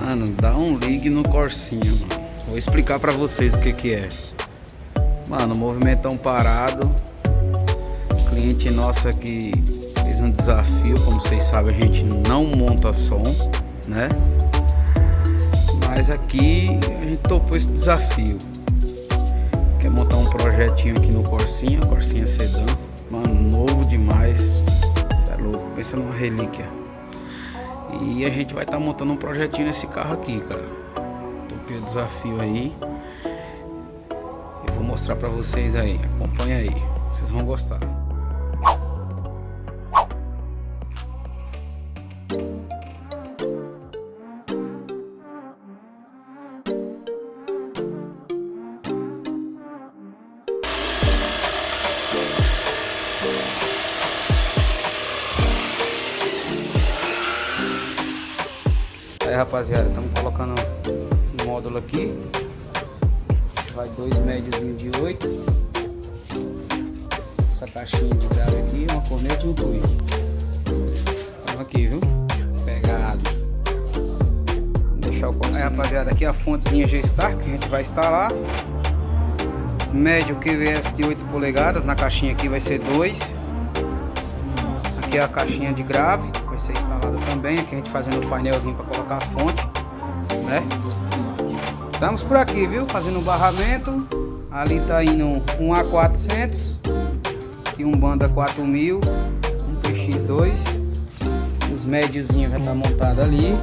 Mano, dá um ligue no Corsinha, mano. Vou explicar pra vocês o que que é. Mano, o movimentão parado. Cliente nosso aqui fez um desafio. Como vocês sabem, a gente não monta som, né? Mas aqui a gente topou esse desafio. Quer montar um projetinho aqui no Corsinha Sedã. Mano, novo demais. Isso é louco, pensa numa relíquia. E a gente vai estar montando um projetinho nesse carro aqui, cara. Topei o desafio aí. Eu vou mostrar pra vocês aí. Acompanha aí, vocês vão gostar. Aí, rapaziada, estamos colocando um módulo aqui. Vai 2 médiozinhos de 8. Essa caixinha de grave aqui, uma corneta e um tui. Estamos aqui, viu? Pegado. Vou deixar o Corsinha. Aí, rapaziada, aqui a fontezinha G-Star que a gente vai instalar. Médio QVS de 8 polegadas. Na caixinha aqui vai ser 2. Aqui é a caixinha de grave, vai ser instalada também. Aqui a gente fazendo o painelzinho para colocar a fonte, né? Estamos por aqui, viu? Fazendo um barramento. Ali tá indo um A400 e um Banda 4000, um PX2. Os médiozinhos já tá montado ali.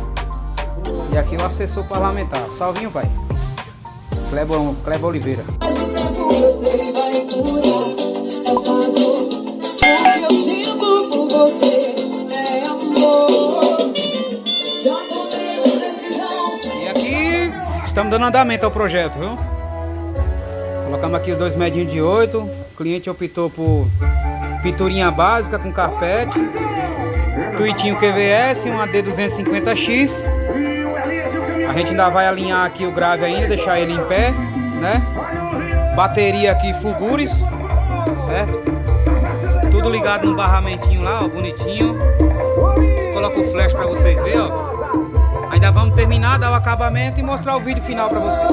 E aqui o assessor parlamentar. Salvinho, pai. Kleber Oliveira. E aqui estamos dando andamento ao projeto, viu? Colocamos aqui os 2 medinhos de 8. O cliente optou por pinturinha básica com carpete, tuitinho QVS, uma D250X. A gente ainda vai alinhar aqui o grave ainda, deixar ele em pé, né? Bateria aqui Fulgures, certo? Tudo ligado no barramentinho lá, ó, bonitinho. Coloca o flash pra vocês verem, ó. Ainda vamos terminar, dar o acabamento e mostrar o vídeo final pra vocês.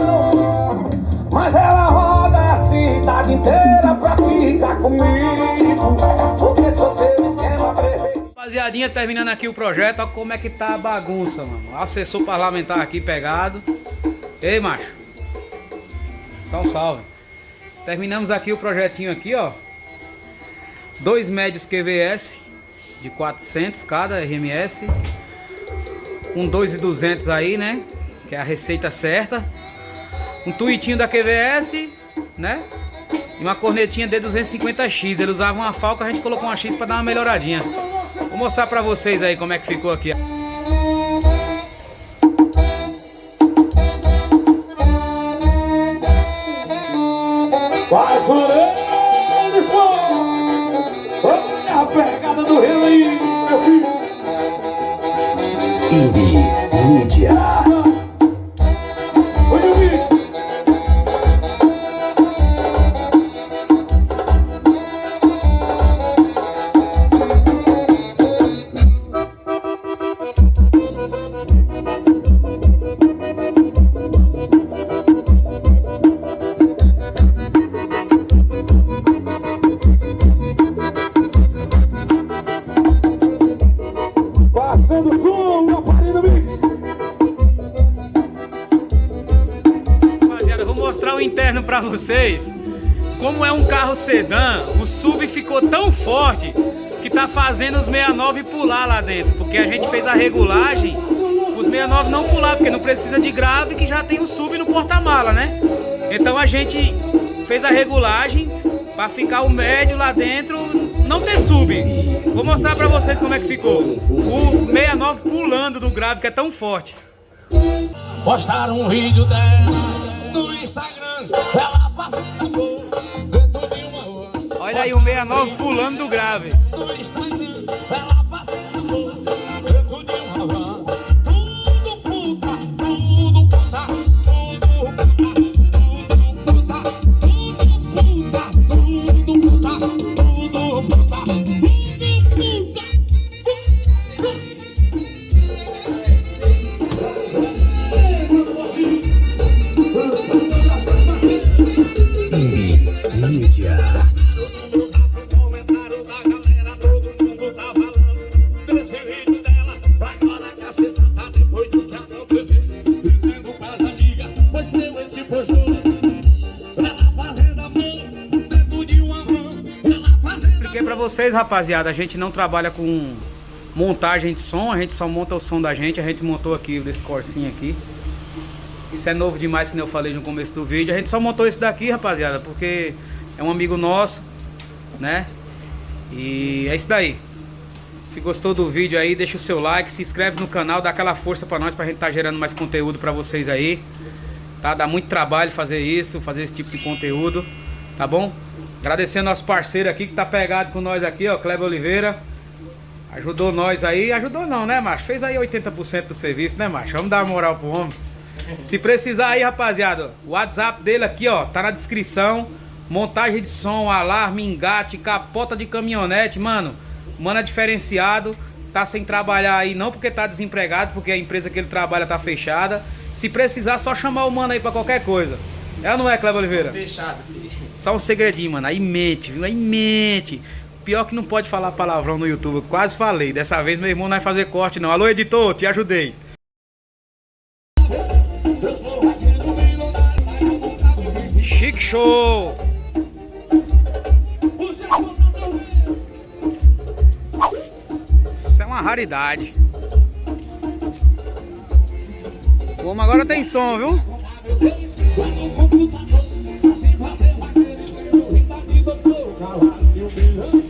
Mas ela roda a cidade inteira pra ficar comigo, porque sou seu esquema perfeito. Rapaziadinha, terminando aqui o projeto, olha como é que tá a bagunça, mano. Assessor parlamentar aqui pegado. Ei, macho. Só um salve. Terminamos aqui o projetinho aqui, ó. 2 médios QVS de 400 cada RMS, um 2.200 aí, né, que é a receita certa, um tuitinho da QVS, né, e uma cornetinha D250X. Ele usava uma falca, a gente colocou uma X para dar uma melhoradinha. Vou mostrar para vocês aí como é que ficou aqui. Vai por eles, olha a pegada do rei aí, meu filho. Indie Mídia. Olha o vídeo. Passando som, meu aparelho mix. Rapaziada, vou mostrar o interno pra vocês. Como é um carro sedã, o sub ficou tão forte que tá fazendo os 69 pular lá dentro. Porque a gente fez a regulagem, os 69 não pular, porque não precisa de grave, que já tem o sub no porta-mala, né? Então a gente fez a regulagem pra ficar o médio lá dentro, não ter sub. Vou mostrar pra vocês como é que ficou. O 69 pulando do grave, que é tão forte. Postaram um vídeo dela no Instagram, ela passando a cor dentro de uma rua. Olha aí o 69 pulando do grave. No Instagram, ela passando a cor dentro de uma rua. Tudo puta, tudo puta, tudo puta, tudo puta, tudo puta, tudo puta, tudo puta. vocês, rapaziada, a gente não trabalha com montagem de som, a gente só monta o som da gente. A gente montou aqui desse Corsinha aqui. Isso é novo demais, que nem eu falei no começo do vídeo. A gente só montou esse daqui, rapaziada, porque é um amigo nosso, né? E é isso daí. Se gostou do vídeo aí, deixa o seu like, se inscreve no canal, dá aquela força pra nós, pra gente tá gerando mais conteúdo pra vocês aí. Tá? Dá muito trabalho fazer isso, fazer esse tipo de conteúdo, tá bom? Agradecendo nosso parceiro aqui que tá pegado com nós aqui, ó, Kleber Oliveira. Ajudou nós aí, ajudou não, né, macho? Fez aí 80% do serviço, né, macho? Vamos dar uma moral pro homem. Se precisar aí, rapaziada, o WhatsApp dele aqui, ó, tá na descrição. Montagem de som, alarme, engate, capota de caminhonete, mano. Mano é diferenciado, tá sem trabalhar aí, não porque tá desempregado, porque a empresa que ele trabalha tá fechada. Se precisar, só chamar o mano aí pra qualquer coisa. É ou não é, Kleber Oliveira? Fechado, filho. Só um segredinho, mano. Aí mente, viu? Aí mente. Pior que não pode falar palavrão no YouTube. Eu quase falei. Dessa vez meu irmão não vai fazer corte, não. Alô, editor, te ajudei. Chique Show! Isso é uma raridade. O homem agora tem som, viu? Assim você vai querer, eu vim daqui, doutor.